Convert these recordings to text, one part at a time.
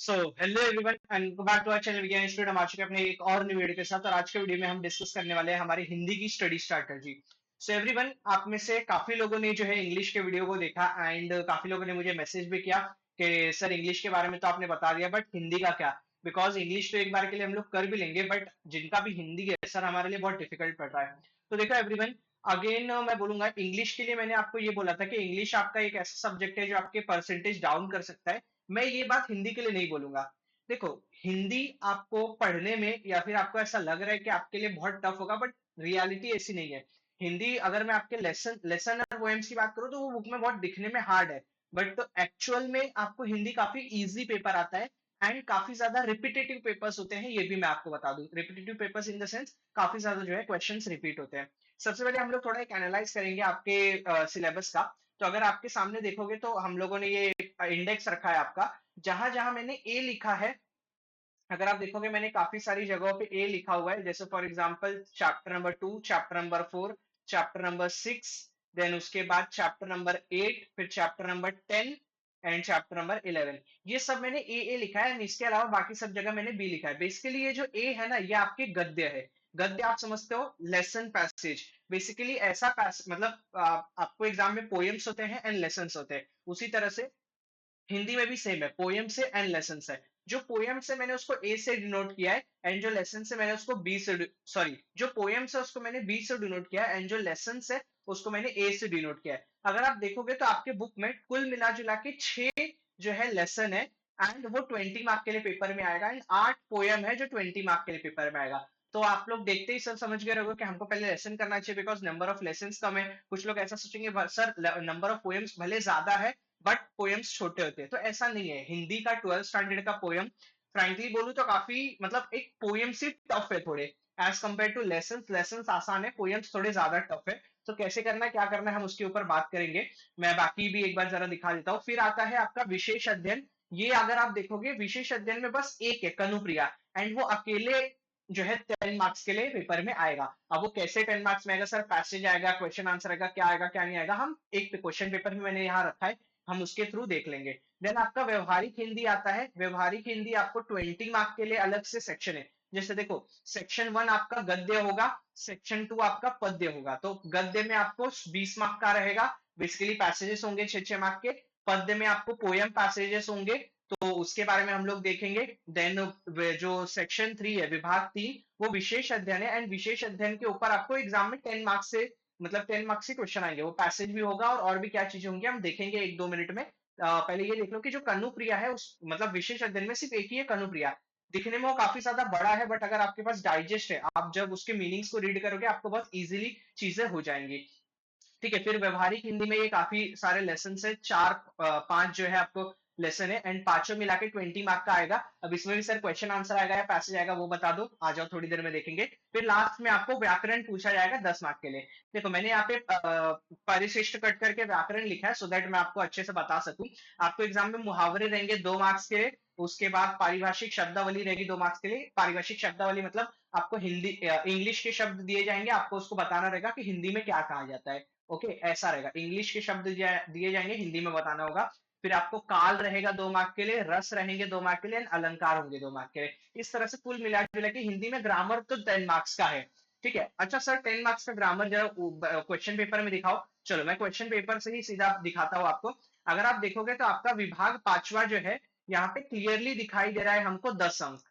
So hello everyone and back to our channel Vigyan Institute. हम आ चुके हैं अपने एक और न्यू वीडियो के साथ और आज के वीडियो में हम डिस्कस करने वाले हैं हमारी हिंदी की स्टडी स्ट्रैटेजी। सो एवरीवन, आप में से काफी लोगों ने जो है इंग्लिश के वीडियो को देखा एंड काफी लोगों ने मुझे मैसेज भी किया कि सर इंग्लिश के बारे में तो आपने बता दिया बट हिंदी का क्या। बिकॉज इंग्लिश तो एक बार के लिए हम लोग कर भी लेंगे बट जिनका भी हिंदी है सर हमारे लिए बहुत डिफिकल्ट पड़ रहा है। तो देखो एवरीवन, अगेन मैं बोलूंगा इंग्लिश के लिए मैंने आपको ये बोला था कि इंग्लिश आपका एक ऐसा सब्जेक्ट है जो आपके परसेंटेज डाउन कर सकता है। मैं ये बात हिंदी के लिए नहीं बोलूंगा। देखो, हिंदी आपको पढ़ने में या फिर आपको ऐसा लग रहा है कि आपके लिए बहुत टफ होगा बट रियलिटी ऐसी नहीं है। हिंदी अगर मैं आपके लेसन लेसन और पोएम्स की बात करूं तो वो बुक में बहुत दिखने में हार्ड है बट तो एक्चुअल में आपको हिंदी काफी इजी पेपर आता है एंड काफी ज्यादा रिपीटेटिव पेपर्स होते हैं। ये भी मैं आपको बता दूं, repetitive papers in the sense काफी ज्यादा जो है क्वेश्चंस रिपीट होते हैं। सबसे पहले हम लोग थोड़ा एक एनालाइज करेंगे आपके सिलेबस का। तो अगर आपके सामने देखोगे तो हम लोगों ने ये इंडेक्स रखा है आपका, जहां जहां मैंने ए लिखा है। अगर आप देखोगे मैंने काफी सारी जगहों पे ए लिखा हुआ है, जैसे for example chapter number 2, chapter number 4, chapter number 6, then उसके बाद चैप्टर नंबर 8, फिर chapter number 10 and chapter number 11। ये सब मैंने ए लिखा है, इसके अलावा बाकी सब जगह मैंने बी लिखा है। बेसिकली ये जो ए है ना, ये आपके गद्य है। गद्य आप समझते हो, लेसन पैसेज। बेसिकली ऐसा मतलब आपको एग्जाम में पोएम्स होते हैं एंड लेसन्स होते हैं, उसी तरह से हिंदी में भी सेम है, पोयम से एंड लेसन से। जो पोयम से मैंने उसको ए से डिनोट किया है एंड जो लेसन से मैंने उसको बी से, सॉरी, जो पोयम से उसको मैंने बी से डिनोट किया है एंड जो लेसन से उसको मैंने ए से डिनोट किया है। अगर आप देखोगे तो आपके बुक में कुल मिला जुला के 6 जो है लेसन है एंड वो 20 मार्क के लिए पेपर में आएगा एंड 8 पोयम है जो 20 मार्क के लिए पेपर में आएगा। तो आप लोग देखते ही सब समझ गए रहोगे कि हमको पहले लेसन करना चाहिए बिकॉज नंबर ऑफ लेसन कम है। कुछ लोग ऐसा सोचेंगे सर नंबर ऑफ पोएम्स भले ज्यादा है बट पोएम्स छोटे होते हैं, तो ऐसा नहीं है। हिंदी का 12th स्टैंडर्ड का पोएम फ्रैंकली बोलूं तो काफी मतलब एक पोएम से टफ है थोड़े, as compare to lessons. Lessons आसान है, पोएम्स थोड़े ज्यादा टफ है। तो कैसे करना है क्या करना है हम उसके ऊपर बात करेंगे। मैं बाकी भी एक बार जरा दिखा देता हूँ। फिर आता है आपका विशेष अध्ययन। ये अगर आप देखोगे विशेष अध्ययन में बस एक है, कनुप्रिया, एंड वो अकेले जो है 10 मार्क्स के लिए पेपर में आएगा। अब वो कैसे 10 मार्क्स में आएगा सर, पैसेज आएगा, क्वेश्चन आंसर आएगा, क्या आएगा क्या नहीं आएगा, हम एक क्वेश्चन पेपर भी मैंने यहाँ रखा है, हम उसके थ्रू देख लेंगे। देन आपका व्यवहारिक हिंदी आता है। व्यवहारिक हिंदी आपको 20 मार्क के लिए अलग से सेक्शन है। जैसे देखो, सेक्शन 1 आपका गद्य होगा, सेक्शन 2 आपका पद्य होगा। तो गद्य में आपको 20 मार्क का रहेगा, बेसिकली पैसेजेस होंगे 6-6 मार्क के। पद्य में आपको पोयम पैसेजेस होंगे, तो उसके बारे में हम लोग देखेंगे। देन जो सेक्शन 3 है, विभाग 3, वो विशेष अध्ययन है एंड विशेष अध्ययन के ऊपर आपको एग्जाम में 10 मार्क्स से, मतलब 10 मार्क्स के क्वेश्चन आएंगे। वो पैसेज भी होगा और भी क्या चीजें होंगी हम देखेंगे 1-2 मिनट में। पहले ये देख लो कि जो कनुप्रिया है उस मतलब विशेष अध्ययन में सिर्फ एक ही है, कनुप्रिया। दिखने में वो काफी ज्यादा बड़ा है बट अगर आपके पास डाइजेस्ट है, आप जब उसके मीनिंग्स को रीड करोगे आपको बहुत इजीली चीजें हो जाएंगी। ठीक है, फिर व्यवहारिक हिंदी में ये काफी सारे लेसन है, 4-5 जो है आपको लेसन है एंड पांचों मिला के 20 मार्क का आएगा। अब इसमें भी सर क्वेश्चन आंसर आएगा या पैसेज आएगा वो बता दो, आ जाओ थोड़ी देर में देखेंगे। फिर लास्ट में आपको व्याकरण पूछा जाएगा 10 मार्क के लिए। देखो मैंने यहाँ पे परिशिष्ट कट करके व्याकरण लिखा है सो दैट मैं आपको अच्छे से बता सकूं। आपको एग्जाम में मुहावरे रहेंगे 2 मार्क्स के लिए, उसके बाद पारिभाषिक शब्दावली रहेगी 2 मार्क्स के लिए। पारिभाषिक शब्दावली मतलब आपको हिंदी इंग्लिश के शब्द दिए जाएंगे, आपको उसको बताना रहेगा कि हिंदी में क्या कहा जाता है। ओके, ऐसा रहेगा, इंग्लिश के शब्द दिए जाएंगे, हिंदी में बताना होगा। फिर आपको काल रहेगा 2 मार्क के लिए, रस रहेंगे 2 मार्क के लिए, अलंकार होंगे 2 मार्क के लिए। इस तरह से कुल मिला जुला के हिंदी में ग्रामर तो 10 मार्क्स का है। ठीक है, अच्छा सर 10 मार्क्स का ग्रामर जरा क्वेश्चन पेपर में दिखाओ। चलो मैं क्वेश्चन पेपर से ही सीधा दिखाता हूँ आपको। अगर आप देखोगे तो आपका विभाग 5वां जो है, यहाँ पे क्लियरली दिखाई दे रहा है हमको 10 अंक।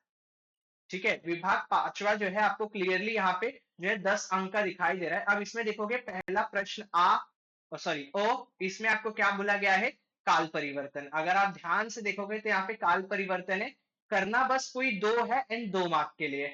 ठीक है, विभाग 5वां जो है आपको क्लियरली यहाँ पे जो है 10 अंक का दिखाई दे रहा है। अब इसमें देखोगे पहला प्रश्न सॉरी ओ, इसमें आपको क्या बोला गया है, काल परिवर्तन। अगर आप ध्यान से देखोगे तो यहाँ पे काल परिवर्तन है, करना बस कोई दो है एंड 2 मार्क के लिए।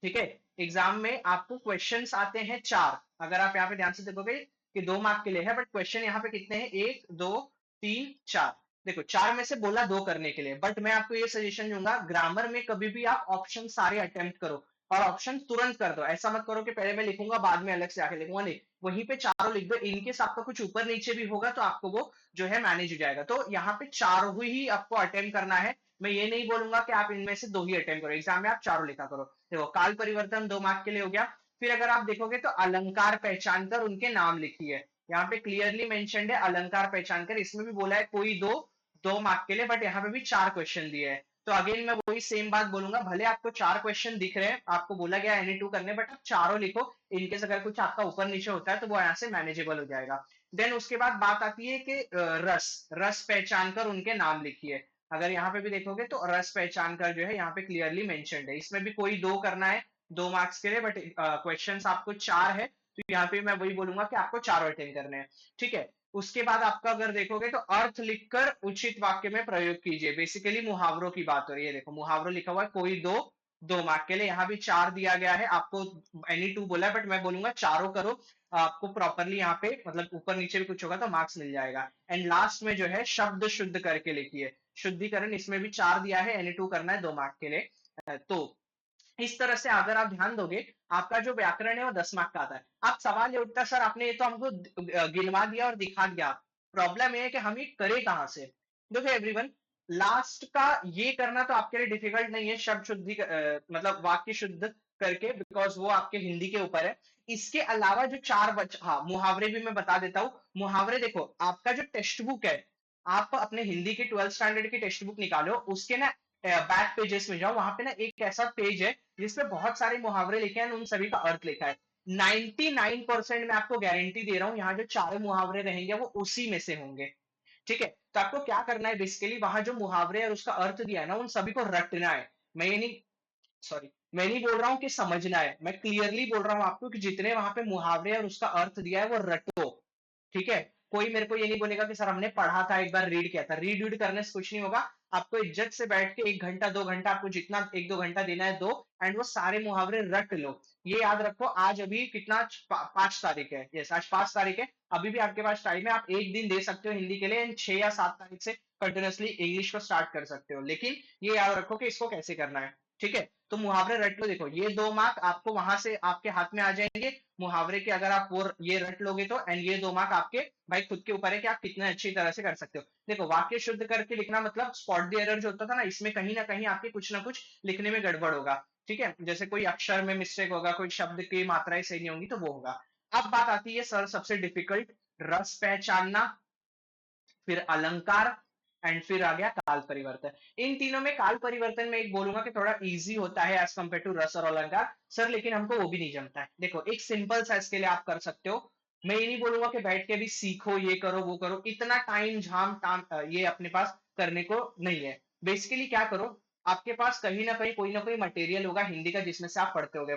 ठीक है, एग्जाम में आपको क्वेश्चंस आते हैं 4। अगर आप यहाँ पे ध्यान से देखोगे कि 2 मार्क के लिए है बट क्वेश्चन यहाँ पे कितने हैं, 1, 2, 3, 4। देखो 4 में से बोला 2 करने के लिए, बट मैं आपको ये सजेशन दूंगा ग्रामर में कभी भी आप ऑप्शन सारे अटेम्प्ट करो और ऑप्शन तुरंत कर दो। ऐसा मत करो कि पहले मैं लिखूंगा बाद में अलग से आके लिखूंगा, नहीं, वहीं पे चारों लिख दो। इनकेस आपका कुछ ऊपर नीचे भी होगा तो आपको वो जो है मैनेज हो जाएगा। तो यहाँ पे चारों ही आपको अटेम्प्ट करना है। मैं ये नहीं बोलूंगा कि आप इनमें से 2 ही अटेम्प्ट करो, एग्जाम में आप चारों लिखा करो। देखो काल परिवर्तन 2 मार्क के लिए हो गया। फिर अगर आप देखोगे तो अलंकार पहचान कर उनके नाम लिखिए, यहाँ पे क्लियरली मेंशन्ड है अलंकार पहचान कर। इसमें भी बोला है कोई दो, 2 मार्क के लिए, बट यहाँ पे भी 4 क्वेश्चन दिए हैं। तो अगेन मैं वही सेम बात बोलूंगा, भले आपको 4 क्वेश्चन दिख रहे हैं, आपको बोला गया एनी टू करने, बट आप चारों लिखो। इनकेस अगर कुछ आपका ऊपर नीचे होता है तो वो यहाँ से मैनेजेबल हो जाएगा। देन उसके बाद बात आती है कि रस रस पहचान कर उनके नाम लिखिए। अगर यहाँ पे भी देखोगे तो रस पहचान कर जो है यहाँ पे क्लियरली मेंशन्ड है। इसमें भी कोई दो करना है, 2 मार्क्स के लिए, बट क्वेश्चंस आपको 4 है, तो यहाँ पे मैं वही बोलूंगा कि आपको चारों अटेंड करने हैं। ठीक है। उसके बाद आपका अगर देखोगे तो अर्थ लिखकर उचित वाक्य में प्रयोग कीजिए। बेसिकली मुहावरों की बात हो रही है। देखो मुहावरों लिखा हुआ है, कोई दो, 2 मार्क के लिए। यहाँ भी 4 दिया गया है आपको, एनी टू बोला है, बट मैं बोलूंगा चारों करो। आपको प्रॉपरली यहाँ पे मतलब ऊपर नीचे भी कुछ होगा तो मार्क्स मिल जाएगा। एंड लास्ट में जो है शब्द शुद्ध करके लिखिए। शुद्धिकरण इसमें भी 4 दिया है, एनी टू करना है 2 मार्क के लिए। तो इस तरह से अगर आप ध्यान दोगे, आपका जो व्याकरण है वो 10 मार्क का आता है। अब सवाल ये उठता है, सर आपने ये तो हमको गिनवा दिया और दिखा दिया, प्रॉब्लम ये है कि हम ये करे कहाँ से। देखो एवरीवन, लास्ट का ये करना तो आपके लिए डिफिकल्ट नहीं है, शब्द शुद्धि मतलब वाक्य शुद्ध करके, बिकॉज वो आपके हिंदी के ऊपर है। इसके अलावा जो हाँ, मुहावरे भी मैं बता देता हूँ। मुहावरे देखो, आपका जो टेक्स्ट बुक है, आप अपने हिंदी की 12th स्टैंडर्ड की टेक्स्ट बुक निकालो, उसके ना बैक पेजेस में जाओ, वहां पे ना एक ऐसा पेज है जिसपे बहुत सारे मुहावरे लिखे हैं, उन सभी का अर्थ लिखा है। 99% मैं आपको गारंटी दे रहा हूँ, यहाँ जो 4 मुहावरे रहेंगे वो उसी में से होंगे। ठीक है। तो आपको क्या करना है, बेसिकली वहां जो मुहावरे और उसका अर्थ दिया है ना, उन सभी को रटना है। मैं ये नहीं सॉरी मैं नहीं बोल रहा हूँ कि समझना है, मैं क्लियरली बोल रहा हूँ आपको कि जितने वहां पे मुहावरे और उसका अर्थ दिया है वो रटो। ठीक है। कोई मेरे को ये नहीं बोलेगा कि सर हमने पढ़ा था, एक बार रीड किया था। रीड वीड करने से कुछ नहीं होगा। आपको इज्जत से बैठ के 1 घंटा 2 घंटा, आपको जितना 1-2 घंटा देना है दो, एंड वो सारे मुहावरे रट लो। ये याद रखो, आज अभी कितना 5 तारीख है, यस आज 5 तारीख है। अभी भी आपके पास टाइम है, आप एक दिन दे सकते हो हिंदी के लिए, एंड 6 या 7 तारीख से कंटिन्यूअसली इंग्लिश को स्टार्ट कर सकते हो। लेकिन ये याद रखो कि इसको कैसे करना है। ठीक है। तो मुहावरे रट लो। देखो ये 2 मार्क आपको वहां से आपके हाथ में आ जाएंगे मुहावरे के, अगर आप वो ये रट लोगे तो। एंड ये 2 मार्क आपके भाई खुद के ऊपर है कि आप कितने अच्छी तरह से कर सकते हो। देखो वाक्य शुद्ध करके लिखना मतलब स्पॉट द एरर जो होता था ना, इसमें कहीं ना कहीं आपके कुछ ना कुछ लिखने में गड़बड़ होगा। ठीक है। जैसे कोई अक्षर में मिस्टेक होगा, कोई शब्द की मात्राएं सही नहीं होंगी, तो वो होगा। अब बात आती है सर सबसे डिफिकल्ट, रस पहचानना, फिर अलंकार, एंड फिर आ गया काल परिवर्तन। इन तीनों में काल परिवर्तन में एक बोलूंगा कि थोड़ा इजी होता है एज कंपेयर टू रस और अलंकार। सर लेकिन हमको वो भी नहीं जमता है। देखो एक सिंपल सा इसके लिए आप कर सकते हो। मैं ये नहीं बोलूंगा कि बैठ के भी सीखो, ये करो वो करो, इतना टाइम झाम टाम ये अपने पास करने को नहीं है। बेसिकली क्या करो, आपके पास कहीं ना कोई मटेरियल होगा हिंदी का जिसमें से आप पढ़ते होगे।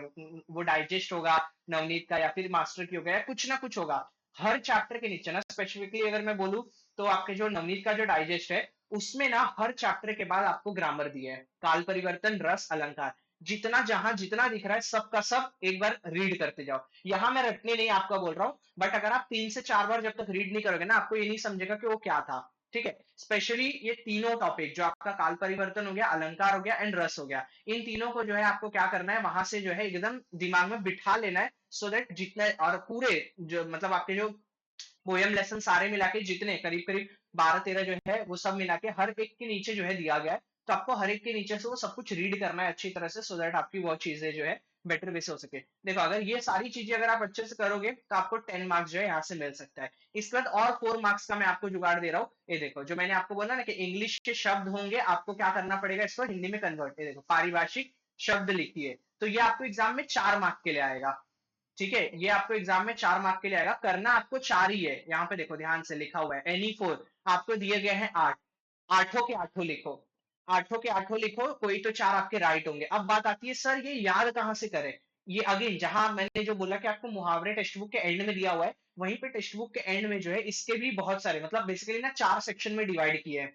वो डाइजेस्ट होगा नवनीत का, या फिर मास्टर की होगा, या कुछ ना कुछ होगा। हर चैप्टर के नीचे ना, स्पेसिफिकली अगर मैं बोलूं, तो आपके जो नवनीत का जो डाइजेस्ट है, उसमें ना हर चैप्टर के बाद आपको ग्रामर दिया है, काल परिवर्तन रस अलंकार। जितना जहां जितना दिख रहा है सबका सब एक बार रीड करते जाओ। यहां मैं रटने नहीं आपका बोल रहा हूँ, बट अगर आप 3 से 4 बार जब तक रीड नहीं करोगे ना, आपको ये नहीं समझेगा कि वो क्या था। ठीक है। स्पेशली ये तीनों टॉपिक जो आपका काल परिवर्तन हो गया, अलंकार हो गया, एंड रस हो गया, इन तीनों को जो है आपको क्या करना है, वहां से जो है एकदम दिमाग में बिठा लेना है। सो दैट जितने और पूरे जो मतलब आपके जो पोयम लेसन सारे मिला के जितने करीब करीब 12-13 जो है, वो सब मिला के हर एक के नीचे जो है दिया गया है। तो आपको हर एक के नीचे से वो सब कुछ रीड करना है अच्छी तरह से, सो दैट आपकी वो चीजें जो है बेटर वे से हो सके। देखो अगर ये सारी चीजें अगर आप अच्छे से करोगे तो आपको 10 मार्क्स जो है यहाँ से मिल सकता है। इसके बाद और 4 मार्क्स का मैं आपको जुगाड़ दे रहा हूँ। ये देखो जो मैंने आपको बोला ना कि इंग्लिश के शब्द होंगे, आपको क्या करना पड़ेगा, इसको हिंदी में कन्वर्ट। ये देखो पारिभाषिक शब्द लिखिए, तो ये आपको एग्जाम में 4 मार्क के लिए आएगा। ठीक है। ये आपको एग्जाम में 4 मार्क के लिए आएगा। करना आपको 4 ही है। यहाँ पे देखो ध्यान से लिखा हुआ है एनी फोर, आपको दिए गए हैं 8, आठों के आठों लिखो। आठों के आठों लिखो, कोई तो 4 आपके राइट होंगे। अब बात आती है सर ये याद कहाँ से करें। ये अगेन जहां मैंने जो बोला कि आपको मुहावरे टेक्स्ट बुक के एंड में दिया हुआ है, वहीं पे टेक्स्ट बुक के एंड में जो है इसके भी बहुत सारे मतलब बेसिकली ना 4 सेक्शन में डिवाइड किए हैं।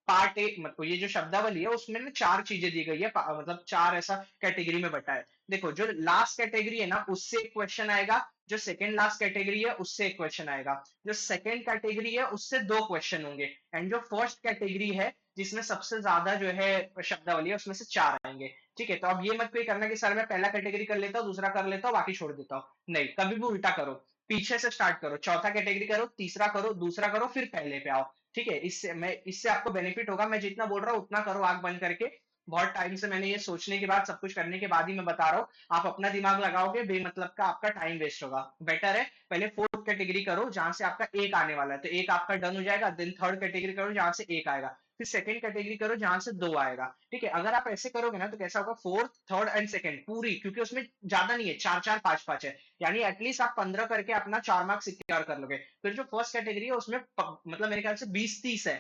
पार्ट ए मतलब ये जो शब्दावली है उसमें ना 4 चीजें दी गई है, मतलब 4 ऐसा कैटेगरी में बटा है। देखो जो लास्ट कैटेगरी है ना, उससे एक क्वेश्चन आएगा। जो सेकंड लास्ट कैटेगरी है उससे एक क्वेश्चन आएगा। जो सेकंड कैटेगरी है उससे 2 क्वेश्चन होंगे। एंड जो फर्स्ट कैटेगरी है जिसमें सबसे ज्यादा जो है शब्दावली है, उसमें से 4 आएंगे। ठीक है। तो अब ये मत कोई करना कि सर मैं पहला कैटेगरी कर लेता हूँ, दूसरा कर लेता हूँ, बाकी छोड़ देता हूँ। नहीं, कभी भी उल्टा करो। पीछे से स्टार्ट करो, चौथा कैटेगरी करो, तीसरा करो, दूसरा करो, फिर पहले पे आओ। ठीक है। इससे आपको बेनिफिट होगा। मैं जितना बोल रहा हूँ उतना करो आंख बंद करके। बहुत टाइम से मैंने ये सोचने के बाद, सब कुछ करने के बाद ही मैं बता रहा हूँ। आप अपना दिमाग लगाओगे, बेमतलब का आपका टाइम वेस्ट होगा। बेटर है पहले फोर्थ कैटेगरी करो जहां से आपका एक आने वाला है, तो एक आपका डन हो जाएगा। देन थर्ड कैटेगरी करो जहां से एक आएगा, फिर सेकंड कैटेगरी करो जहां से दो आएगा। ठीक है, अगर आप ऐसे करोगे ना तो कैसा होगा, फोर्थ थर्ड एंड सेकंड पूरी, क्योंकि उसमें ज्यादा नहीं है, चार चार पांच पांच है, यानी एटलीस्ट आप 15 करके अपना 4 मार्क्स सिक्योर कर लोगे। फिर जो फर्स्ट कैटेगरी है उसमें मतलब मेरे ख्याल से 20-30 है,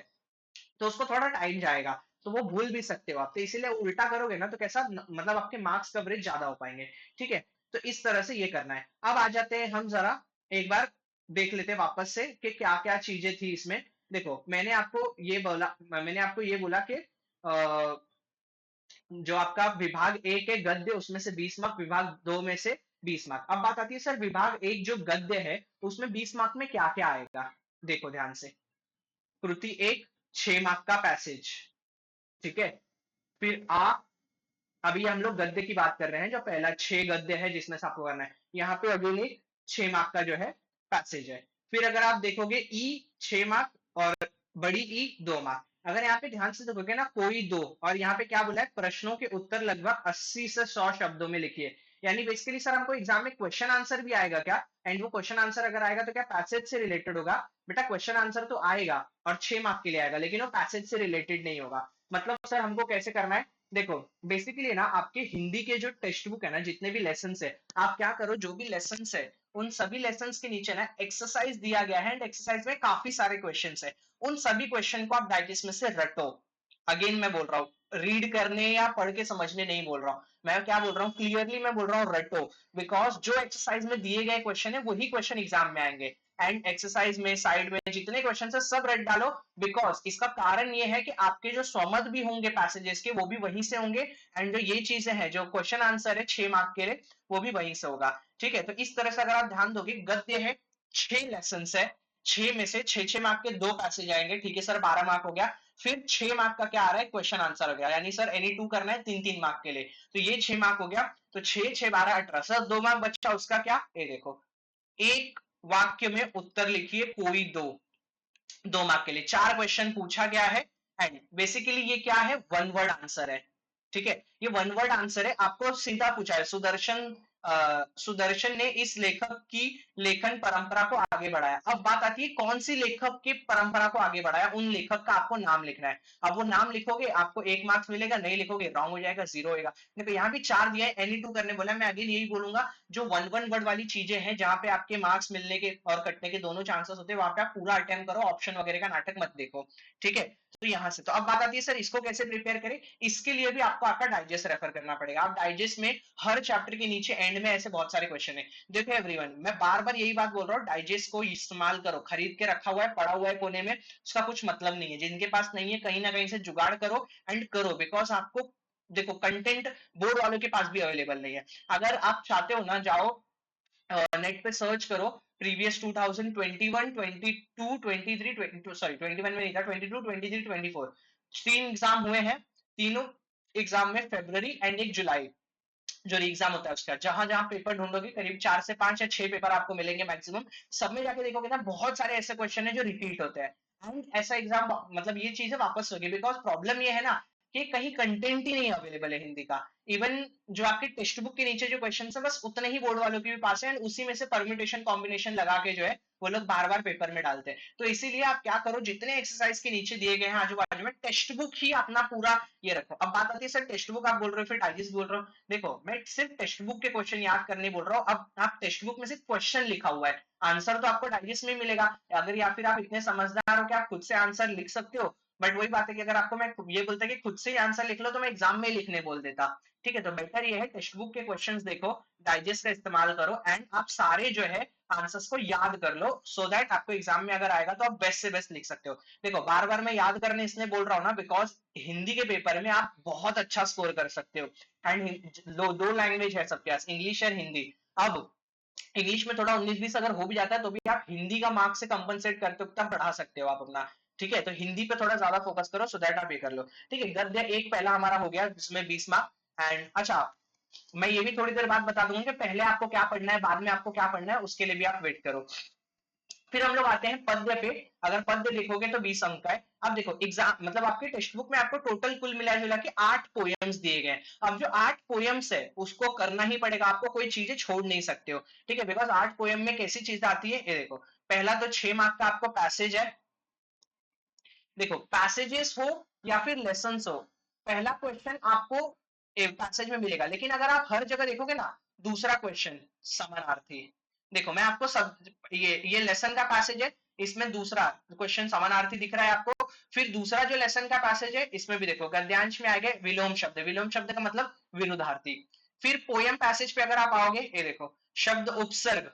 तो उसको थोड़ा टाइम जाएगा, तो वो भूल भी सकते हो आप। तो इसीलिए उल्टा करोगे ना तो कैसा मतलब आपके मार्क्स कवरेज ज्यादा हो पाएंगे। ठीक है, तो इस तरह से ये करना है। अब आ जाते हैं हम जरा एक बार देख लेते हैं वापस से कि क्या क्या चीजें थी इसमें। देखो मैंने आपको ये बोला कि जो आपका विभाग एक है गद्य, उसमें से 20 मार्क, विभाग दो में से 20 मार्क। अब बात आती है सर विभाग एक जो गद्य है उसमें 20 मार्क में क्या क्या आएगा। देखो ध्यान से, कृति एक 6 मार्क का पैसेज। ठीक है, फिर आ, अभी हम लोग गद्य की बात कर रहे हैं, जो पहला 6 गद्य है जिसमें से आपको करना है, यहाँ पे अगेन एक 6 मार्क का जो है पैसेज है। फिर अगर आप देखोगे ई 6 मार्क और बड़ी ई 2 मार्क। अगर यहाँ पे ध्यान से देखोगे ना, कोई दो, और यहाँ पे क्या बोला है, प्रश्नों के उत्तर लगभग 80 से 100 शब्दों में लिखिए। यानी बेसिकली सर हमको एग्जाम में क्वेश्चन आंसर भी आएगा क्या, एंड वो क्वेश्चन आंसर अगर आएगा तो क्या पैसेज से रिलेटेड होगा। बेटा क्वेश्चन आंसर तो आएगा और 6 मार्क के लिए आएगा, लेकिन वो पैसेज से रिलेटेड नहीं होगा। मतलब सर हमको कैसे करना है, देखो बेसिकली ना आपके हिंदी के जो टेक्स्ट बुक है ना, जितने भी लेसन है, आप क्या करो, जो भी लेसन है उन सभी लेसन के नीचे ना एक्सरसाइज दिया गया है, एंड एक्सरसाइज में काफी सारे क्वेश्चन है। उन सभी क्वेश्चन को आप डाइजेस्ट में से रटो। अगेन मैं बोल रहा हूँ, रीड करने या पढ़ के समझने नहीं बोल रहा हूँ, मैं क्या बोल रहा हूँ क्लियरली, मैं बोल रहा हूँ रटो। बिकॉज जो एक्सरसाइज में दिए गए क्वेश्चन है वही क्वेश्चन एग्जाम में आएंगे, एंड एक्सरसाइज में साइड में जितने क्वेश्चन है सब रट डालो। बिकॉज इसका कारण ये है कि आपके जो स्वमत भी होंगे पैसेजेस के वो भी वहीं से होंगे, एंड जो ये चीजें हैं जो क्वेश्चन आंसर है 6 मार्क के लिए वो भी वहीं से होगा। ठीक है, तो इस तरह से अगर आप ध्यान दोगे, गद्य है 6 लेसन है, 6 में से 6 6 मार्क के दो पैसेज आएंगे। ठीक है सर, 12 मार्क हो गया। फिर 6 मार्क का क्या आ रहा है, क्वेश्चन आंसर हो गया, यानी सर एनी टू करना है 3 3 मार्क के लिए, तो ये 6 मार्क हो गया। तो 6 6 12 18 सर 2 मार्क बचा, उसका क्या, ये देखो, एक वाक्य में उत्तर लिखिए कोई दो, 2 मार्क के लिए 4 क्वेश्चन पूछा गया है। एंड बेसिकली ये क्या है, वन वर्ड आंसर है। ठीक है, ये वन वर्ड आंसर है, आपको सीधा पूछा है, सुदर्शन ने इस लेखक की लेखन परंपरा को आगे बढ़ाया। अब बात आती है कौन सी लेखक की परंपरा को आगे बढ़ाया, उन लेखक का आपको नाम लिखना है। अब वो नाम लिखोगे आपको 1 मार्क्स मिलेगा, नहीं लिखोगे रॉन्ग हो जाएगा, 0 होगा। देखो यहाँ भी 4 दिया है, एनी टू करने बोला, मैं अगेन यही बोलूंगा, जो वन वन वर्ड वाली चीजें हैं जहां पे आपके मार्क्स मिलने के और कटने के दोनों चांसेस होते हैं, वहां पे आप पूरा अटेम्प्ट करो, ऑप्शन वगैरह का नाटक मत देखो। ठीक है, तो यहां से तो अब बात आती है सर इसको कैसे प्रिपेयर करें। इसके लिए भी आपको आपका डाइजेस्ट रेफर करना पड़ेगा। आप डाइजेस्ट में हर चैप्टर के नीचे एंड में ऐसे बहुत सारे क्वेश्चन है। देखो एवरीवन, मैं बार बार यही बात बोल रहा हूँ, डाइजेस्ट को इस्तेमाल करो, खरीद के रखा हुआ है पड़ा हुआ है कोने में, उसका कुछ मतलब नहीं है। जिनके पास नहीं है कहीं ना कहीं से जुगाड़ करो एंड करो, बिकॉज आपको देखो कंटेंट बोर्ड वालों के पास भी अवेलेबल नहीं है। अगर आप चाहते हो ना, जाओ नेट पे सर्च करो, प्रीवियस 2021 22 23 22, सॉरी 21 में नहीं था, 22 23 24 तीन एग्जाम हुए हैं। तीनों एग्जाम में फरवरी एंड एक जुलाई जो एग्जाम होता है उसका, जहां जहां पेपर ढूंढोगे करीब 4 से 5 या 6 पेपर आपको मिलेंगे मैक्सिमम। सब में जाके देखोगे ना, बहुत सारे ऐसे क्वेश्चन है जो रिपीट होते हैं, एंड ऐसा एग्जाम मतलब ये चीजें वापस होगी। बिकॉज प्रॉब्लम ये है ना कि कहीं कंटेंट ही नहीं अवेलेबल है हिंदी का। इवन जो आपके टेक्स्ट बुक के नीचे जो क्वेश्चन है बस उतने ही बोर्ड वालों के भी पास है, एंड उसी में से परम्यूटेशन कॉम्बिनेशन लगा के जो है वो लोग बार बार पेपर में डालते हैं। तो इसीलिए आप क्या करो, जितने एक्सरसाइज के नीचे दिए गए हैं आजू बाजू में, टेक्स्ट बुक ही अपना पूरा ये रखो। अब बात आती है सर टेक्स्ट बुक आप बोल रहे हो फिर डाइजेस्ट बोल रहे हो, देखो मैं सिर्फ टेक्स्ट बुक के क्वेश्चन याद करने बोल रहा हूँ। अब आप टेक्स्ट बुक में सिर्फ क्वेश्चन लिखा हुआ है, आंसर तो आपको डाइजेस्ट में मिलेगा। अगर या फिर आप इतने समझदार हो कि आप खुद से आंसर लिख सकते हो, बट वही बात है कि अगर आपको मैं ये बोलता कि खुद से ही आंसर लिख लो तो मैं एग्जाम में लिखने बोल देता। ठीक है, तो बेटर ये है टेक्स्ट बुक के क्वेश्चंस देखो, डाइजेस्ट का इस्तेमाल करो, एंड आप सारे जो है आंसर्स को याद कर लो, सो दैट आपको एग्जाम में अगर आएगा तो आप बेस्ट से बेस्ट लिख सकते हो। देखो बार बार मैं याद करने इसलिए बोल रहा हूँ ना, बिकॉज हिंदी के पेपर में आप बहुत अच्छा स्कोर कर सकते हो। एंड दो लैंग्वेज है सबके पास, इंग्लिश और हिंदी। अब इंग्लिश में थोड़ा 19-20 अगर हो भी जाता है तो भी आप हिंदी का मार्क्स से कंपनसेट करते हो, तब बढ़ा सकते हो आप अपना। ठीक है, तो हिंदी पे थोड़ा ज्यादा फोकस करो, सो दैट आप ये कर लो। ठीक है, गद्य एक पहला हमारा हो गया जिसमें 20 मार्क। एंड अच्छा, मैं ये भी थोड़ी देर बाद बता दूंगा कि पहले आपको क्या पढ़ना है बाद में आपको क्या पढ़ना है, उसके लिए भी आप वेट करो। फिर हम लोग आते हैं पद्य पे। अगर पद्य देखोगे तो 20 अंक का है। अब देखो एग्जाम मतलब आपके टेक्स्ट बुक में आपको टोटल कुल मिला जुला के 8 पोएम्स दिए गए हैं। अब जो 8 पोएम्स है उसको करना ही पड़ेगा आपको, कोई चीजें छोड़ नहीं सकते हो, ठीक है। बिकॉज 8 पोएम में कैसी चीज आती है ये देखो। पहला तो 6 मार्क का आपको पैसेज है। देखो पैसेजेस हो या फिर लेसन हो, पहला क्वेश्चन आपको पैसेज में मिलेगा, लेकिन अगर आप हर जगह देखोगे ना, दूसरा क्वेश्चन समानार्थी। देखो मैं आपको सब, ये लेसन का पैसेज है, इसमें दूसरा क्वेश्चन समानार्थी दिख रहा है आपको। फिर दूसरा जो लेसन का पैसेज है इसमें भी देखो गद्यांश में आएगा विलोम शब्द, विलोम शब्द का मतलब विरुद्धार्थी। फिर पोयम पैसेज पे अगर आप आओगे, ये देखो शब्द उपसर्ग,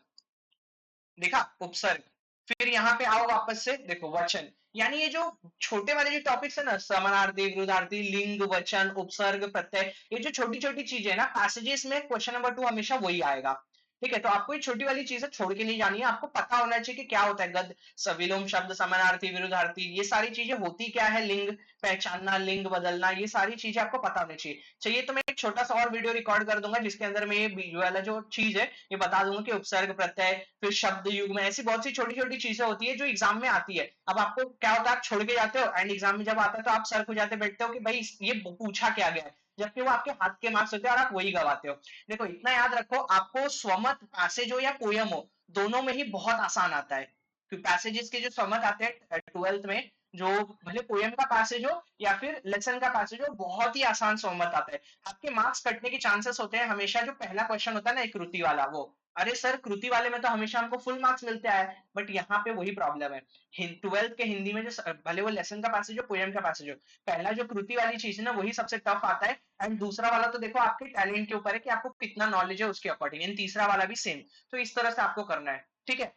देखा उपसर्ग। फिर यहाँ पे आओ वापस से देखो वचन, यानी ये जो छोटे वाले जो टॉपिक्स है ना, समानार्थी विरुद्धार्थी लिंग वचन उपसर्ग प्रत्यय, ये जो छोटी छोटी चीजें है ना पैसेजेस में, क्वेश्चन नंबर 2 हमेशा वही आएगा। ठीक है, तो आपको ये छोटी वाली चीजें छोड़ के नहीं जानी है, आपको पता होना चाहिए कि क्या होता है गद विलोम शब्द समानार्थी विरुद्धार्थी, ये सारी चीजें होती क्या है, लिंग पहचानना लिंग बदलना, ये सारी चीजें आपको पता होनी चाहिए। चाहिए तो मैं एक छोटा सा और वीडियो रिकॉर्ड कर दूंगा जिसके अंदर मैं ये वाला जो चीज है ये बता दूंगा कि उपसर्ग प्रत्यय फिर शब्द युग में, ऐसी बहुत सी छोटी छोटी चीजें होती है जो एग्जाम में आती है। अब आपको क्या होता है, आप छोड़ के जाते हो एंड एग्जाम में जब आता है तो आप सर हो जाते बैठते हो कि भाई ये पूछा क्या गया है, जबकि वो आपके हाथ के मार्क्स होते हैं और आप वही गवाते हो। देखो इतना याद रखो, आपको स्वमत पैसेज हो या पोयम हो, दोनों में ही बहुत आसान आता है। क्योंकि पैसेजेस के जो स्वमत आते हैं 12th में, जो भले पोयम का पैसेज हो या फिर लेसन का पैसेज हो, बहुत ही आसान स्वमत आता है। आपके मार्क्स कटने के चांसेस होते हैं हमेशा, जो पहला क्वेश्चन होता है ना एक कृति वाला वो, अरे सर कृति वाले में तो हमेशा हमको फुल मार्क्स मिलते आए, बट यहाँ पे वही प्रॉब्लम है। 12th के हिंदी में जो भले वो लेसन का पैसेज हो पोयम का पैसेज हो, पहला जो कृति वाली चीज है ना वही सबसे टफ आता है। एंड दूसरा वाला तो देखो आपके टैलेंट के ऊपर है कि आपको कितना नॉलेज है उसके अकॉर्डिंग, एंड तीसरा वाला भी सेम। तो इस तरह से आपको करना है, ठीक है।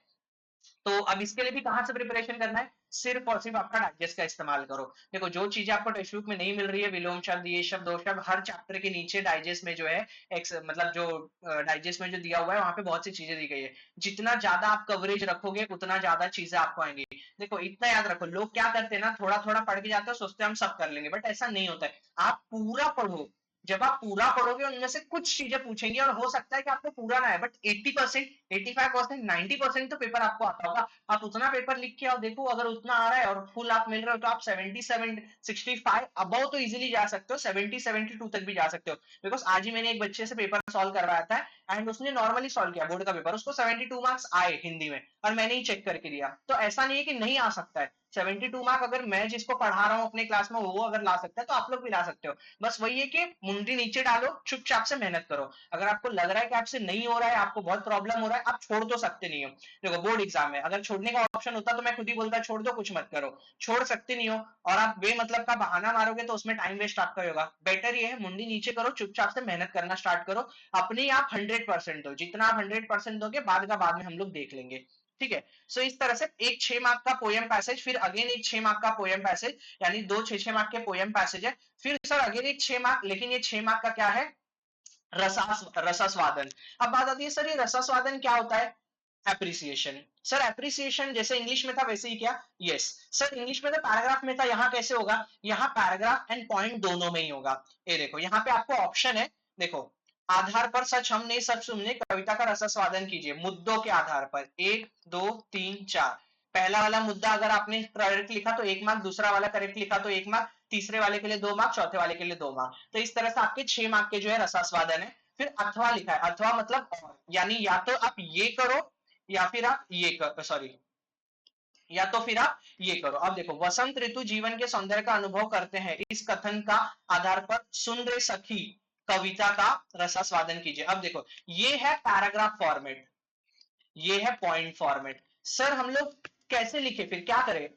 तो अब इसके लिए भी कहां से प्रिपरेशन करना है, सिर्फ और सिर्फ आपका डाइजेस्ट का इस्तेमाल करो। देखो जो चीजें आपको टेक्स्ट बुक में नहीं मिल रही है, विलोम शब्द ये शब्द वो शब्द, हर चैप्टर के नीचे डाइजेस्ट में जो है मतलब जो डाइजेस्ट में जो दिया हुआ है वहां पे बहुत सी चीजें दी गई है। जितना ज्यादा आप कवरेज रखोगे उतना ज्यादा चीजें आपको आएंगी। देखो इतना याद रखो, लोग क्या करते हैं ना, थोड़ा थोड़ा पढ़ के जाते हैं, सोचते हैं हम सब कर लेंगे, बट ऐसा नहीं होता है। आप पूरा पढ़ो, जब आप पूरा पढ़ोगे उनमें से कुछ चीजें पूछेंगे और हो सकता है कि आपको पूरा ना है, बट 80% 85% 90% तो पेपर आपको आता होगा। आप उतना पेपर लिख के आओ, देखो अगर उतना आ रहा है और फुल आप मिल रहे हो तो आप 77 65 अबव तो इजीली जा सकते हो, 70 72 तक भी जा सकते हो। बिकॉज आज ही मैंने एक बच्चे से पेपर सॉल्व करवाया था एंड उसने नॉर्मली सॉल्व किया बोर्ड का पेपर, उसको 72 मार्क्स आए हिंदी में, और मैंने ही चेक करके दिया। तो ऐसा नहीं है कि नहीं आ सकता है, 72 मार्क अगर मैं जिसको पढ़ा रहा हूँ अपने क्लास में वो अगर ला सकता है तो आप लोग भी ला सकते हो। बस वही है कि मुंडी नीचे डालो, चुपचाप से मेहनत करो। अगर आपको लग रहा है कि आपसे नहीं हो रहा है, आपको बहुत प्रॉब्लम हो रहा है, आप छोड़ तो सकते नहीं हो। देखो बोर्ड एग्जाम है, अगर छोड़ने का ऑप्शन होता तो मैं खुद ही बोलता छोड़ दो कुछ मत करो, छोड़ सकते नहीं हो, और आप बेमतलब का बहाना मारोगे तो उसमें टाइम वेस्ट आपका होगा। बेटर ये है मुंडी नीचे करो, चुपचाप से मेहनत करना स्टार्ट करो, अपने आप 100% दो, जितना आप 100% दोगे बाद का बाद में हम लोग देख लेंगे, ठीक है। सो इस तरह से एक 6 मार्क का पोयम पैसेज, फिर अगेन एक 6 मार्क का पोयम पैसेज, यानी दो 6 मार्क के पोयम पैसेज है। फिर सर अगेन एक 6 मार्क, लेकिन ये 6 मार्क का क्या है, रसास्वादन। अब बात आती है सर ये रसास्वादन क्या होता है, एप्रिसिएशन। सर एप्रिसिएशन जैसे इंग्लिश में था वैसे ही क्या, यस सर इंग्लिश में तो पैराग्राफ में था, यहाँ कैसे होगा, यहाँ पैराग्राफ एंड पॉइंट दोनों में ही होगा। ये देखो यहाँ पे आपको ऑप्शन है, देखो आधार पर सच हम नहीं सच सुनने कविता का रसास्वादन कीजिए, मुद्दों के आधार पर 1 2 3 4। पहला वाला मुद्दा अगर आपने करेक्ट लिखा तो 1 मार्क, दूसरा वाला करेक्ट लिखा तो 1 मार्क, तीसरे वाले के लिए 2 मार्क, चौथे वाले के लिए 2 मार्क। तो इस तरह से आपके 6 मार्क के जो है रसास्वादन है। फिर अथवा लिखा है, अथवा मतलब और, यानी या तो आप ये करो या फिर आप ये करो, सॉरी या तो फिर आप ये करो। अब देखो वसंत ऋतु जीवन के सौंदर्य का अनुभव करते हैं, इस कथन का आधार पर सुन रे सखी कविता का रसास्वादन कीजिए। अब देखो ये है पैराग्राफ फॉर्मेट, ये है पॉइंट फॉर्मेट। सर हम लोग कैसे लिखे, फिर क्या करें,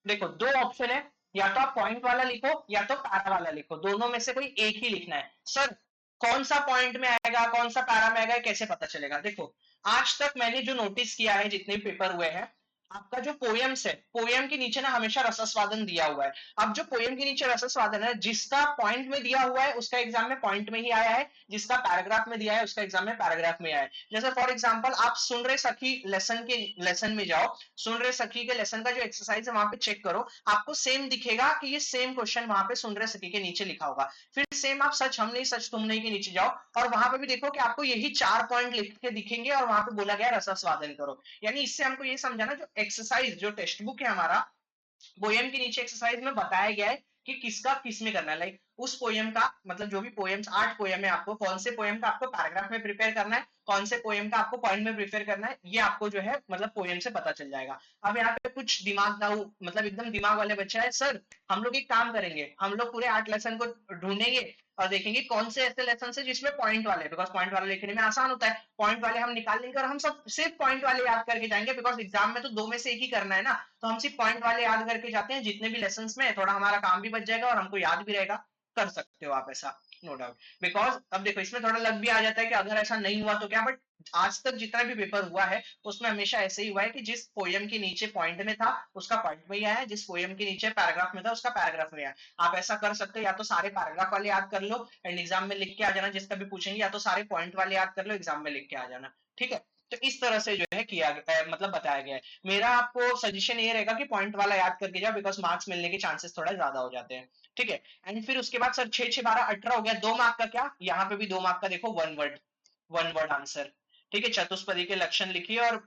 देखो दो ऑप्शन है, या तो आप पॉइंट वाला लिखो या तो पैरा वाला लिखो, दोनों में से कोई एक ही लिखना है। सर कौन सा पॉइंट में आएगा कौन सा पैरा में आएगा कैसे पता चलेगा, देखो आज तक मैंने जो नोटिस किया है जितने पेपर हुए हैं, आपका जो पोयम्स है, पोयम के नीचे ना हमेशा रसस्वादन दिया हुआ है। अब जो पोयम के नीचे रसस्वादन है, जिसका पॉइंट में दिया हुआ है उसका एग्जाम में पॉइंट में ही आया है, जिसका पैराग्राफ में दिया है उसका एग्जाम में पैराग्राफ में आया है। जैसे फॉर एग्जांपल आप सुन रहे सखी लेसन में जाओ, सुन रहे सखी के लेसन का जो एक्सरसाइज है वहां पे चेक करो, आपको सेम दिखेगा कि ये सेम क्वेश्चन वहां पे सुन रहे सखी के नीचे लिखा होगा। फिर सेम आप सच हम नहीं सच तुम नहीं के नीचे जाओ और वहां पे भी देखो कि आपको यही 4 पॉइंट लिख के दिखेंगे और वहां पे बोला गया रसस्वादन करो। यानी इससे हमको ये समझाना, जो एक्सरसाइज जो टेक्स्ट बुक है हमारा, पोयम के नीचे एक्सरसाइज में बताया गया है कि किसका किस में करना है। लाइक उस पोयम का मतलब जो भी पोयम्स 8 पोयम है, आपको कौन से पोयम का आपको पैराग्राफ में प्रिपेयर करना है, कौन से पोयम का आपको पॉइंट में प्रिपेयर करना है, ये आपको जो है मतलब पोयम से पता चल जाएगा। अब यहाँ पे कुछ दिमाग ना मतलब एकदम दिमाग वाले बच्चे है, सर हम लोग एक काम करेंगे, हम लोग पूरे 8 लेसन को ढूंढेंगे और देखेंगे कौन से ऐसे लेसन है जिसमें पॉइंट वाले, बिकॉज पॉइंट वाले लिखने में आसान होता है, पॉइंट वाले हम निकाल लेंगे और हम सब सिर्फ पॉइंट वाले याद करके जाएंगे, बिकॉज एग्जाम में तो 2 में से एक ही करना है ना, तो हम सिर्फ पॉइंट वाले याद करके जाते हैं जितने भी लेसन में, थोड़ा हमारा काम भी बच जाएगा और हमको याद भी रहेगा। कर सकते हो आप ऐसा, नो डाउट। बिकॉज अब देखो इसमें थोड़ा लग भी आ जाता है कि अगर ऐसा नहीं हुआ तो क्या, बट आज तक जितना भी पेपर हुआ है उसमें हमेशा ऐसे ही हुआ है कि जिस पोयम के नीचे पॉइंट में था उसका पॉइंट में ही आया, जिस पोयम के नीचे पैराग्राफ में था उसका पैराग्राफ में आया। आप ऐसा कर सकते हो, या तो सारे पैराग्राफ वाले याद कर लो एंड एग्जाम में लिख के आ जाना जिसका भी पूछेंगे, या तो सारे पॉइंट वाले याद कर लो एग्जाम में लिख के आ जाना। ठीक है, तो इस तरह से जो है किया मतलब बताया गया है। मेरा आपको सजेशन ये रहेगा कि पॉइंट वाला याद करके जाओ, बिकॉज मार्क्स मिलने के चांसेस थोड़ा ज्यादा हो जाते हैं। ठीक है, एंड फिर उसके बाद सर 6 6 12 18 हो गया, 2 मार्क का क्या, यहाँ पे भी 2 मार्क का देखो, वन वर्ड आंसर। ठीक है, चतुष्पदी के लक्षण लिखिए और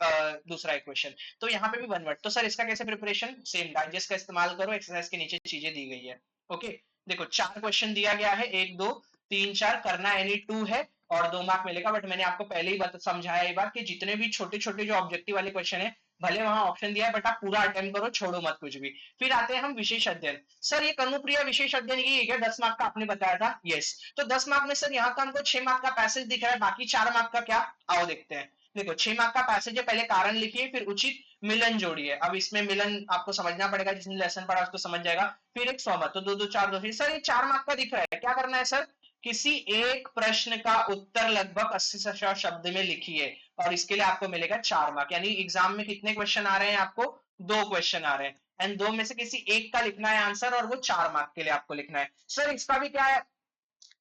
दूसरा इक्वेशन, तो यहाँ पे भी 1 वर्ड। तो सर इसका कैसे प्रिपरेशन, सेम डाइजेस्ट का इस्तेमाल करो, एक्सरसाइज के नीचे चीजें दी गई है। ओके, देखो 4 क्वेश्चन दिया गया है, 1 2 3 4, करना एनी 2 है और 2 मार्क मिलेगा। बट मैंने आपको पहले ही समझाया ये बात कि जितने भी छोटे छोटे जो ऑब्जेक्टिव वाले क्वेश्चन है, भले वहां ऑप्शन दिया है बट आप पूरा अटेम्प्ट करो, छोड़ो मत कुछ भी। फिर आते हैं हम विशेष अध्ययन। सर ये कनुप्रिया विशेष अध्ययन ये क्या 10 मार्क का आपने बताया था, यस। तो 10 मार्क में सर यहाँ का हमको 6 मार्क का पैसेज दिख रहा है, बाकी 4 मार्क का क्या, आओ देखते हैं। देखो 6 मार्क का पैसेज है, पहले कारण लिखिए फिर उचित मिलन जोड़िए। अब इसमें मिलन आपको समझना पड़ेगा, जिसने लेसन पढ़ा उसको समझ जाएगा। फिर एक सहमत, तो 2 2 4 2। फिर सर ये 4 मार्क का दिख रहा है, क्या करना है सर, किसी एक प्रश्न का उत्तर लगभग 80 शब्द में लिखिए और इसके लिए आपको मिलेगा 4 मार्क। यानी एग्जाम में कितने क्वेश्चन आ रहे हैं आपको, 2 क्वेश्चन आ रहे हैं, एंड 2 में से किसी एक का लिखना है आंसर और वो 4 मार्क के लिए आपको लिखना है। सर इसका भी क्या है,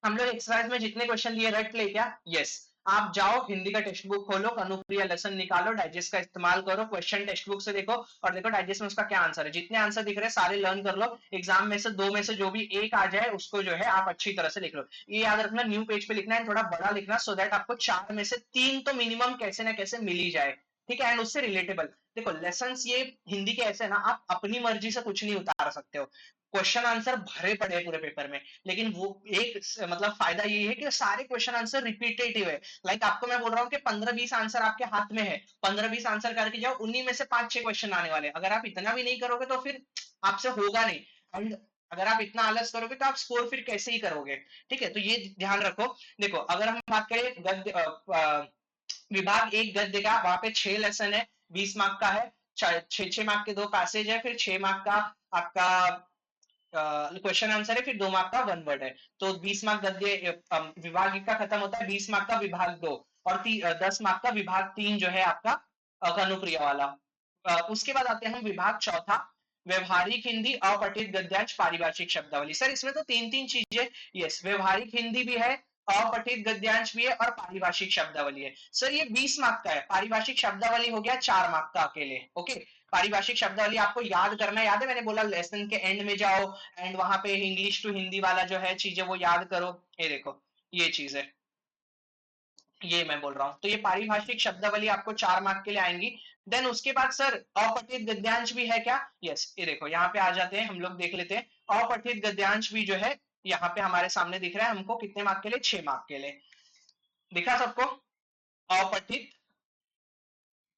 हम लोग एक्सरसाइज में जितने क्वेश्चन दिए रट ले क्या, यस। आप जाओ हिंदी का टेक्स्ट बुक खोलो, अनुप्रिया लेसन निकालो, डाइजेस्ट का इस्तेमाल करो, क्वेश्चन टेक्स्ट बुक से देखो और देखो डाइजेस्ट में उसका क्या आंसर है। जितने आंसर दिख रहे हैं सारे लर्न कर लो, एग्जाम में से 2 में से जो भी एक आ जाए उसको जो है आप अच्छी तरह से लिख लो। ये याद रखना, न्यू पेज पे लिखना है, थोड़ा बड़ा लिखना, सो दैट आपको 4 में से 3 तो मिनिमम कैसे ना कैसे मिल ही जाए। ठीक है, एंड उससे रिलेटेबल। देखो लेसन ये हिंदी के ऐसे ना, आप अपनी मर्जी से कुछ नहीं उतार सकते हो, क्वेश्चन आंसर भरे पड़े हैं पूरे पेपर में, लेकिन वो एक मतलब फायदा ये है कि सारे क्वेश्चन आंसर रिपीटेटिव है। लाइक आपको मैं बोल रहा हूँ कि 15 20 आंसर आपके हाथ में है, 15 20 आंसर करके जाओ, उन्हीं में से 5 6 क्वेश्चन आने वाले। अगर आप इतना भी नहीं करोगे तो फिर आपसे होगा नहीं, एंड अगर आप इतना आलस करोगे तो आप स्कोर फिर कैसे ही करोगे। ठीक है, तो ये ध्यान रखो। देखो अगर हम बात करें गद्य विभाग एक गद्य का, वहां पे 6 लेसन है, 20 मार्क का है, 6 6 मार्क के 2 पैसेज है, फिर 6 मार्क का आपका क्वेश्चन आंसर है, फिर 2 मार्क का 1 वर्ड है। तो 20 मार्क गद्य विभाग एक का खत्म होता है, 20 मार्क का विभाग 2 और 10 मार्क का विभाग 3 जो है आपका अनुप्रिया वाला। उसके बाद आते हैं हम विभाग चौथा, व्यवहारिक हिंदी, अपठित गद्यांश, पारिभाषिक शब्दावली। सर इसमें तो 3 3 चीजें, यस, व्यवहारिक हिंदी भी है, अपठित गद्यांश भी है और पारिभाषिक शब्दावली है। सर ये 20 मार्क का है, पारिभाषिक शब्दावली हो गया 4 मार्क का अकेले। ओके, पारिभाषिक शब्दावली आपको याद करना है, याद है मैंने बोला लेसन के एंड में जाओ एंड वहां पे इंग्लिश टू हिंदी वाला जो है चीजें वो याद करो। ये देखो ये चीज है, ये मैं बोल रहा हूँ। तो ये पारिभाषिक शब्दावली आपको 4 मार्क के लिए आएंगी। देन उसके बाद सर अपठित गद्यांश भी है क्या, यस। ये देखो यहाँ पे आ जाते हैं, हम लोग देख लेते हैं। अपठित गद्यांश भी जो है यहाँ पे हमारे सामने दिख रहा है हमको, कितने मार्क के लिए, 6 मार्क के लिए। दिखा सबको, अपठित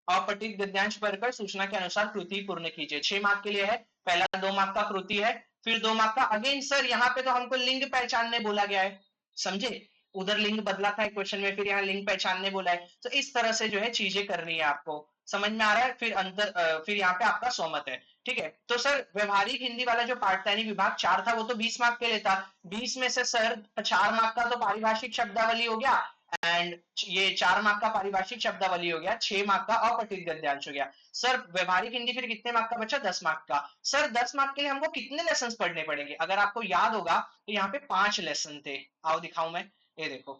अपठित गद्यांश पढ़कर सूचना के अनुसार कृति पूर्ण कीजिए, 6 मार्क के लिए है। पहला 2 मार्क का कृति है, फिर 2 मार्क का अगेन सर यहाँ पे तो हमको लिंग पहचानने बोला गया है, समझे, उधर लिंग बदला था क्वेश्चन में, फिर यहाँ लिंग पहचानने बोला है। तो इस तरह से जो है चीजें करनी है आपको, समझ में आ रहा है। फिर अंतर फिर यहाँ पे आपका सोमत है। ठीक है, तो सर व्यवहारिक हिंदी वाला जो पार्ट था यानी विभाग 4 था वो तो 20 मार्क के लिए था, 20 में से सर 4 मार्क का तो पारिभाषिक शब्दावली हो गया एंड ये 4 मार्क का पारिभाषिक शब्दावली हो गया, 6 मार्क का अपठित गद्यांश हो गया। सर व्यवहारिक हिंदी फिर कितने मार्क का बचा? 10 मार्क का। सर 10 मार्क के लिए हमको कितने लेसन पढ़ने पड़ेंगे? अगर आपको याद होगा तो यहाँ पे 5 लेसन थे। आओ दिखाऊं मैं, ये देखो,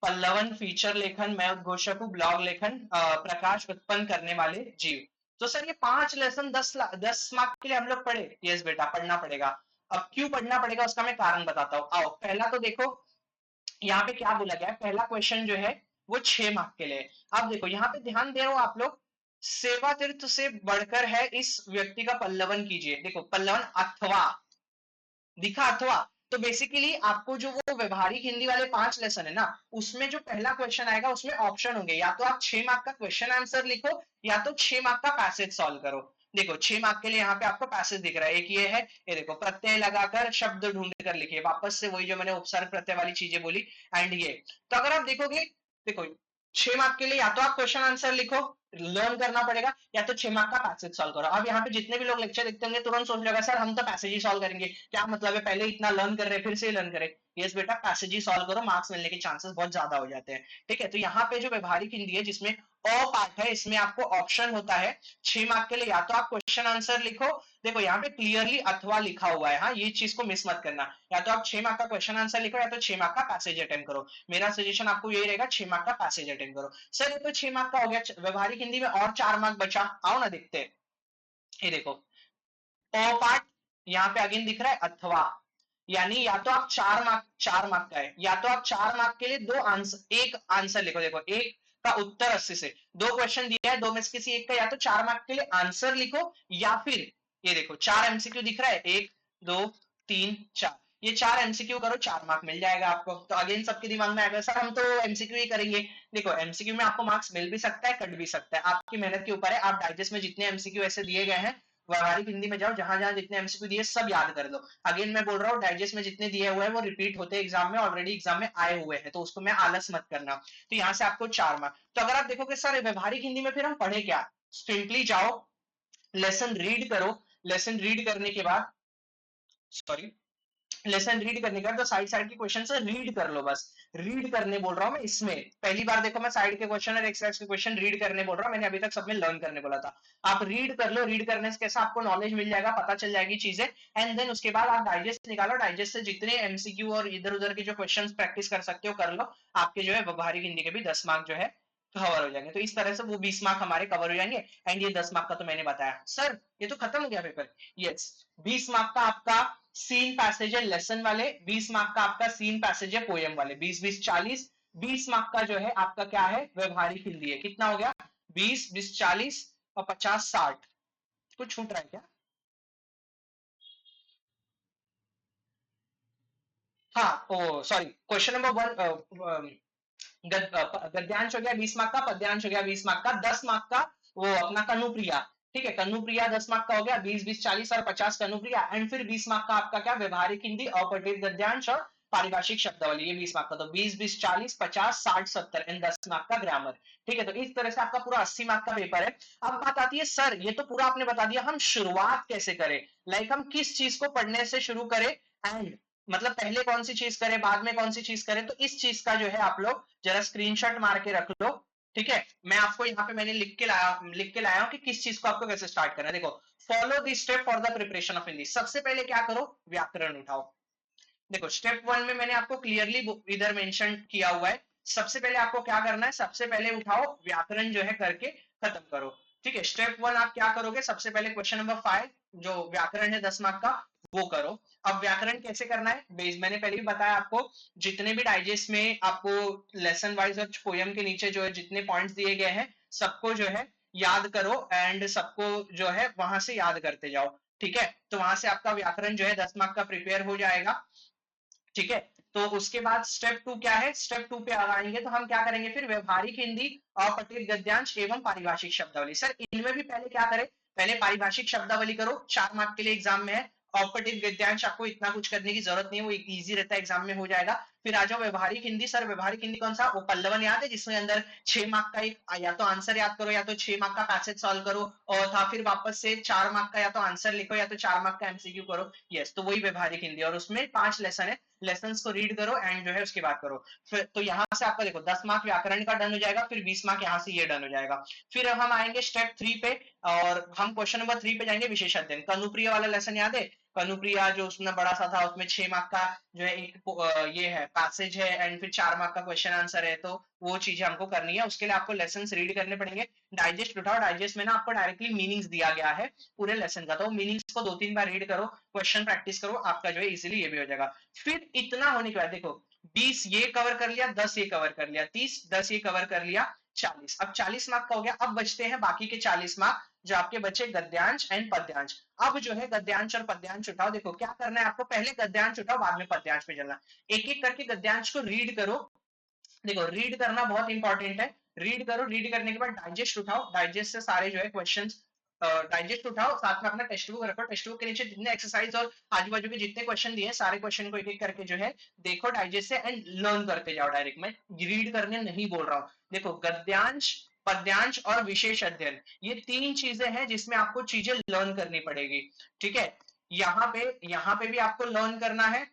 पल्लवन, फीचर लेखन, मैं उद्घोषक हूँ, ब्लॉग लेखन, प्रकाश उत्पन्न करने वाले जीव। तो सर ये 5 लेसन 10 मार्क के लिए हम लोग पढ़े? यस बेटा, पढ़ना पड़ेगा। अब क्यों पढ़ना पड़ेगा उसका मैं कारण बताता हूँ। आओ पहला तो देखो यहाँ पे क्या बोला गया है, पहला क्वेश्चन जो है वो 6 मार्क के लिए। अब देखो यहाँ पे ध्यान दे रहे हो आप लोग, सेवा तीर्थ से बढ़कर है इस व्यक्ति का पल्लवन कीजिए। देखो पल्लवन अथवा दिखा, अथवा। तो बेसिकली आपको जो वो व्यवहारिक हिंदी वाले 5 लेसन है ना, उसमें जो पहला क्वेश्चन आएगा उसमें ऑप्शन होंगे, या तो आप 6 मार्क का क्वेश्चन आंसर लिखो या तो 6 मार्क का पैसेज सॉल्व करो। देखो 6 मार्क के लिए यहाँ पे आपको पैसेज दिख रहा है, एक ये है, ये देखो, प्रत्यय लगाकर शब्द ढूंढ कर लिखिए, वापस से वही जो मैंने उपसर्ग प्रत्यय वाली चीजें बोली। एंड ये तो अगर आप देखोगे, देखो 6 मार्क के लिए या तो आप क्वेश्चन आंसर लिखो, लर्न करना पड़ेगा, या तो 6 मार्क का पैसेज सॉल्व करो। अब यहाँ पे जितने भी लोग लेक्चर देखते होंगे तुरंत सोच लेगा सर हम तो पैसेज ही सॉल्व करेंगे, क्या मतलब है, पहले इतना लर्न कर रहे हैं फिर से लर्न करें। यस बेटा, पैसेज ही सॉल्व करो, मार्क्स मिलने के चांसेस बहुत ज्यादा हो जाते हैं। ठीक है, तो यहाँ पे जो व्यवहारिक हिंदी है जिसमें अ पार्ट है, इसमें आपको ऑप्शन होता है 6 मार्क के लिए, या तो आप क्वेश्चन आंसर लिखो, देखो यहाँ पे क्लियरली अथवा लिखा हुआ है, हाँ ये चीज को मिस मत करना, या तो आप 6 मार्क का क्वेश्चन आंसर लिखो या तो 6 मार्क का पैसेज अटेम्प्ट करो। मेरा सजेशन आपको यही रहेगा, 6 मार्क का पैसेज अटेम्प्ट करो। सर ये तो 6 मार्क का हो गया, व्यवहारिक हिंदी में और 4 मार्क बचा, आओ ना देखते हैं। ये देखो ओ पार्ट, यहाँ पे अगेन दिख रहा है अथवा, यानी या तो आप 4 मार्क का है, या तो आप 4 मार्क के लिए दो आंसर, एक आंसर लिखो, देखो एक का उत्तर 80 से, दो क्वेश्चन दिया है, दो में से किसी एक का या तो 4 मार्क के लिए आंसर लिखो, या फिर ये देखो 4 एमसीक्यू दिख रहा है, 1 2 3 4, ये 4 एमसीक्यू करो, 4 मार्क मिल जाएगा आपको। तो अगेन सबके दिमाग में आएगा सर हम तो एमसीक्यू ही करेंगे। देखो एमसीक्यू में आपको मार्क्स मिल भी सकता है, कट भी सकता है, आपकी मेहनत के ऊपर है। आप डाइजेस्ट में जितने एमसीक्यू ऐसे दिए गए हैं, व्यवहारिक हिंदी में जाओ, जहां जहां जितने एमसीक्यू दिए सब याद कर लो। अगेन मैं बोल रहा हूँ, डाइजेस्ट में जितने दिए हुए हैं वो रिपीट होते हैं एग्जाम में, ऑलरेडी एग्जाम में आए हुए हैं, तो उसको मैं आलस मत करना। तो यहाँ से आपको 4 मार्क। तो अगर आप देखोगे सर व्यवहारिक हिंदी में फिर हम पढ़े क्या, सिंपली जाओ, लेसन रीड करो, लेसन रीड करने के बाद, सॉरी, लेसन रीड करने का तो साइड साइड के क्वेश्चन से रीड कर लो, बस रीड करने बोल रहा हूं मैं। इसमें पहली बार देखो मैं साइड के क्वेश्चन और एक्सरसाइज के क्वेश्चन रीड करने बोल रहा हूं, मैंने अभी तक सब में लर्न करने बोला था। आप रीड कर लो, रीड करने से कैसा आपको नॉलेज मिल जाएगा, पता चल जाएगी चीजें। एंड देन उसके बाद आप डाइजेस्ट निकालो, डाइजेस्ट से जितने एमसीक्यू और इधर उधर के जो क्वेश्चन प्रैक्टिस कर सकते हो कर लो, आपके जो है व्यवहारिक हिंदी के भी 10 मार्क जो है कवर हो जाएंगे। तो इस तरह से वो 20 मार्क हमारे कवर हो जाएंगे। एंड ये 10 मार्क का तो मैंने बताया सर, ये तो खत्म हो गया पेपर। यस, 20 मार्क का आपका सीन पैसेज है लेसन वाले, 20 मार्क का आपका सीन पैसेज है पोयम वाले, 20 20 40। 20 मार्क का जो है आपका क्या है, व्यवहारिक हिंदी है। कितना हो गया, 20 20 40 और 50 60, कुछ छूट रहा है क्या? हाँ ओ सॉरी, क्वेश्चन नंबर 1 गद्यांश हो गया 20 मार्क का, पद्यांश हो गया 20 मार्क का, 10 मार्क का वो अपना कनुप्रिया। ठीक है, कनुप्रिया 10 मार्क का हो गया, 20 20 40 और 50 कनुप्रिया। एंड फिर 20 मार्क का आपका क्या, व्यवहारिक हिंदी, अपठित गद्यांश और पारिभाषिक शब्दावली, ये 20 मार्क का। तो 20 20 40 50 60 70 एंड 10 मार्क का ग्रामर। ठीक है, तो इस तरह से आपका पूरा 80 मार्क का पेपर है। अब बात आती है सर ये तो पूरा आपने बता दिया, हम शुरुआत कैसे करें, लाइक हम किस चीज को पढ़ने से शुरू करें, एंड मतलब पहले कौन सी चीज करें बाद में कौन सी चीज करें। तो इस चीज का जो है आप लोग जरा स्क्रीनशॉट मार के रख लो। ठीक है, मैं आपको यहाँ पे मैंने लिख के लाया हूं कि किस चीज को आपको कैसे स्टार्ट करना है। देखो, follow the step for the preparation of Hindi. सबसे पहले क्या करो, व्याकरण उठाओ। देखो स्टेप 1 में मैंने आपको क्लियरली इधर मेंशन किया हुआ है, सबसे पहले आपको क्या करना है, सबसे पहले उठाओ व्याकरण जो है करके खत्म करो। ठीक है, स्टेप 1 आप क्या करोगे, सबसे पहले क्वेश्चन नंबर 5 जो व्याकरण है 10 मार्क का, वो करो। अब व्याकरण कैसे करना है, बेस मैंने पहले भी बताया आपको, जितने भी डाइजेस्ट में आपको लेसन वाइज और पोयम के नीचे जो है जितने पॉइंट्स दिए गए हैं, सबको जो है याद करो, एंड सबको जो है वहां से याद करते जाओ। ठीक है, तो वहां से आपका व्याकरण जो है 10 मार्क का प्रिपेयर हो जाएगा। ठीक है, तो उसके बाद स्टेप 2 क्या है, स्टेप 2 पे आएंगे तो हम क्या करेंगे, फिर व्यवहारिक हिंदी, अपठित गद्यांश एवं पारिभाषिक शब्दावली। सर इनमें भी पहले क्या करें, पहले पारिभाषिक शब्दावली करो, 4 मार्क के लिए एग्जाम में है। अपठित गद्यांश आपको इतना कुछ करने की जरूरत नहीं है, वो इजी रहता है, एग्जाम में हो जाएगा। फिर आ जाओ व्यवहारिक हिंदी। सर व्यवहारिक हिंदी कौन सा, वो पल्लवन याद है जिसमें अंदर 6 मार्क का एक या तो आंसर याद करो या तो 6 मार्क का पैसेज सॉल्व करो, और था फिर वापस से 4 मार्क का या तो आंसर लिखो या तो 4 मार्क का एमसीक्यू करो। यस, तो वही व्यवहारिक हिंदी, और उसमें 5 लेसन है, लेसन्स को रीड करो एंड जो है उसके बाद करो। फिर तो यहाँ से आपका देखो 10 मार्क व्याकरण का डन हो जाएगा, फिर 20 मार्क यहाँ से ये डन हो जाएगा। फिर अब हम आएंगे स्टेप 3 पे, और हम क्वेश्चन नंबर 3 पे जाएंगे, विशेष अध्ययन। कनुप्रिया वाला लेसन याद है? कनुप्रिया जो उसमें बड़ा सा था, उसमें 6 मार्क का जो है एक ये है पैसेज है एंड फिर 4 मार्क का क्वेश्चन आंसर है, तो वो चीजें हमको करनी है। उसके लिए आपको लेसन रीड करने पड़ेंगे। डाइजेस्ट उठाओ, डाइजेस्ट में ना आपको डायरेक्टली मीनिंग्स दिया गया है पूरे लेसन का, तो मीनिंग्स को 2-3 बार रीड करो, क्वेश्चन प्रैक्टिस करो, आपका जो है इजीली ये भी हो जाएगा। फिर इतना होने के बाद देखो 20 ये कवर कर लिया, 10 ये कवर कर लिया, 30, 10 ये कवर कर लिया, 40। अब 40 मार्क का हो गया। अब बचते हैं बाकी के 40 मार्क जो आपके बचे गद्यांश एंड पद्यांश। अब जो है गद्यांश और पद्यांश उठाओ। देखो क्या करना है आपको, पहले गद्यांश उठाओ बाद में पद्यांश पे चलना। एक एक करके गद्यांश को रीड करो। देखो रीड करना बहुत इंपॉर्टेंट है, रीड करो, रीड करने के बाद डाइजेस्ट उठाओ, डाइजेस्ट से सारे जो है क्वेश्चंस डाइजेस्ट उठाओ, साथ में अपना टेक्स्ट बुक रखो, टेक्स्ट बुक के नीचे जितने एक्सरसाइज और आजू बाजू के जितने क्वेश्चन दिए सारे क्वेश्चन को एक एक करके जो है देखो डाइजेस्ट से एंड लर्न करते जाओ डायरेक्ट। मैं रीड करने नहीं बोल रहा हूँ। देखो गद्यांश, पद्यांश और विशेष अध्ययन, ये 3 चीजें हैं जिसमें आपको चीजें लर्न करनी पड़ेगी। ठीक है, यहाँ पे भी आपको लर्न करना है।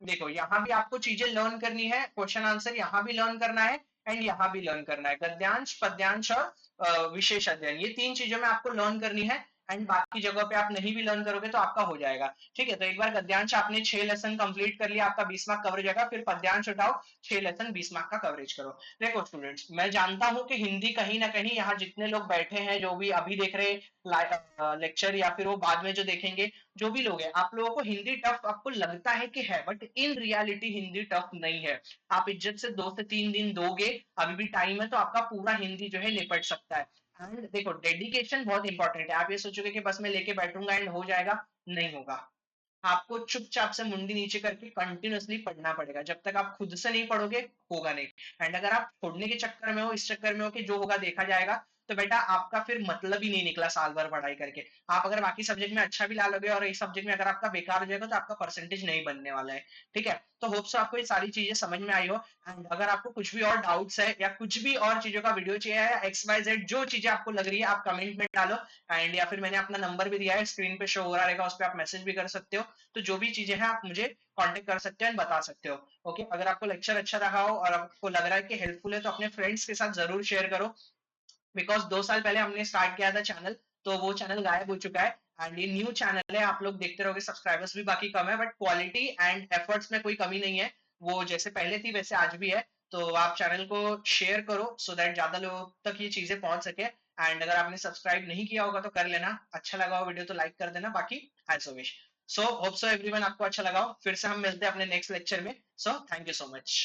देखो यहाँ भी आपको चीजें लर्न करनी है, क्वेश्चन आंसर यहाँ भी लर्न करना है एंड यहाँ भी लर्न करना है। गद्यांश, पद्यांश और विशेष अध्ययन, ये 3 चीजों में आपको लर्न करनी है एंड बाकी जगह पे आप नहीं भी लर्न करोगे तो आपका हो जाएगा। ठीक है, तो एक बार गद्यांश आपने 6 लेसन कंप्लीट कर लिया, आपका 20 मार्क कवरेज आएगा। फिर पद्यांश उठाओ, 6 लेसन 20 मार्क का कवरेज करो। देखो स्टूडेंट्स, मैं जानता हूं कि हिंदी कहीं ना कहीं यहाँ जितने लोग बैठे हैं, जो भी अभी देख रहे लेक्चर या फिर वो बाद में जो देखेंगे, जो भी लोग हैं, आप लोगों को हिंदी टफ आपको लगता है कि है, but in reality Hindi tough नहीं है। आप इज्जत से 2 से 3 दिन दोगे, अभी भी टाइम है, तो आपका पूरा हिंदी जो है निपट सकता है। एंड देखो डेडिकेशन बहुत इंपॉर्टेंट है। आप ये सोचोगे कि बस मैं लेके बैठूंगा एंड हो जाएगा, नहीं होगा। आपको चुपचाप से मुंडी नीचे करके कंटिन्यूअसली पढ़ना पड़ेगा। जब तक आप खुद से नहीं पढ़ोगे, होगा नहीं। एंड अगर आप छोड़ने के चक्कर में हो, इस चक्कर में हो कि जो होगा देखा जाएगा, तो बेटा आपका फिर मतलब ही नहीं निकला साल भर पढ़ाई करके। आप अगर बाकी सब्जेक्ट में अच्छा भी ला लोगे और एक सब्जेक्ट में अगर आपका बेकार हो जाएगा, तो आपका परसेंटेज नहीं बनने वाला है। ठीक है, तो होप सो आपको ये सारी चीजें समझ में आई हो। एंड अगर आपको कुछ भी और डाउट्स है या कुछ भी और चीजों का वीडियो चाहिए या XYZ जो चीजें आपको लग रही है, आप कमेंट में डालो। एंड या फिर मैंने अपना नंबर भी दिया है, स्क्रीन पे शो हो रहा रहेगा, उस पर आप मैसेज भी कर सकते हो। तो जो भी चीजें हैं आप मुझे कांटेक्ट कर सकते हो एंड बता सकते हो। ओके, अगर आपको लेक्चर अच्छा रहा हो और आपको लग रहा है कि हेल्पफुल है, तो अपने फ्रेंड्स के साथ जरूर शेयर करो। बिकॉज 2 साल पहले हमने स्टार्ट किया था चैनल, तो वो चैनल गायब हो चुका है एंड ये न्यू चैनल है। आप लोग देखते रहोगे, सब्सक्राइबर्स भी बाकी कम है, बट क्वालिटी एंड एफर्ट्स में कोई कमी नहीं है। वो जैसे पहले थी वैसे आज भी है। तो आप चैनल को शेयर करो सो दैट ज्यादा लोगों तक ये चीजें पहुंच सके। एंड अगर आपने सब्सक्राइब नहीं किया होगा तो कर लेना। अच्छा लगा हो वीडियो तो लाइक कर देना। बाकी as wish. So hope so everyone आपको अच्छा लगा हो। फिर से हम मिलते हैं अपने नेक्स्ट लेक्चर में। So thank you so much.